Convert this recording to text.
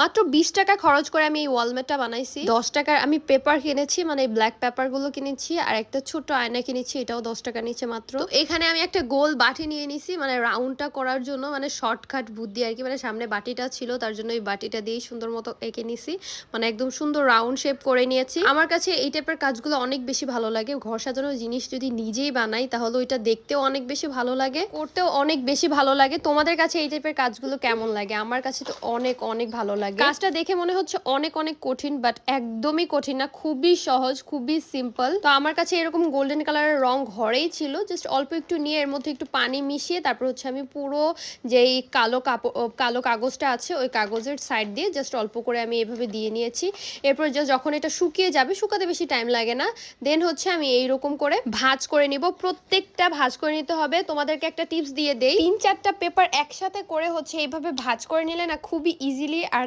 মাত্র 20 টাকা খরচ করে আমি এই ওয়ালমেটটা বানাইছি। 10 টাকার আমি পেপার কিনেছি, মানে ব্ল্যাক পেপার গুলো কিনেছি, আর একটা ছোট আয়না কিনেছি, এটাও 10 টাকা নিচে মাত্র। তো এখানে আমি একটা গোল বাটি নিয়ে নিছি, মানে রাউন্ডটা করার জন্য, মানে শর্টকাট বুদ্ধি আর কি। মানে সামনে বাটিটা ছিল, তার জন্য এই বাটিটা দিয়েই সুন্দর মতো এঁকে নিছি, মানে একদম সুন্দর রাউন্ড শেপ করে নিয়েছি। আমার কাছে এই টাইপের কাজগুলো অনেক বেশি ভালো লাগে। ঘর সাজানোর জিনিস যদি নিজেই বানাই তাহলে ওইটা দেখতেও অনেক বেশি ভালো লাগে, করতেও অনেক বেশি ভালো লাগে। তোমাদের কাছে এই টাইপের কাজগুলো কেমন লাগে? আমার কাছে তো অনেক অনেক ভালো লাগে। কাজটা দেখে মনে হচ্ছে অনেক অনেক কঠিন, বাট একদমই কঠিন না, খুবই সহজ, খুবই সিম্পল। তো আমার কাছে এরকম গোল্ডেন কালারের রং ঘরেই ছিল, জাস্ট অল্প একটু নিয়ে এর মধ্যে একটু পানি মিশিয়ে তারপর হচ্ছে আমি পুরো যেই কালো কাগজটা আছে ওই কাগজের সাইড দিয়ে জাস্ট অল্প করে আমি এভাবে দিয়ে নিয়েছি। এরপর যখন এটা শুকিয়ে যাবে, শুকাতে বেশি টাইম লাগে না, দেন হচ্ছে আমি এইরকম করে ভাঁজ করে নিব। প্রত্যেকটা ভাঁজ করে নিতে হবে। তোমাদেরকে একটা টিপস দিয়ে দেই, 3-4টা পেপার একসাথে করে হচ্ছে এইভাবে ভাঁজ করে নিলে না খুবই ইজিলি আর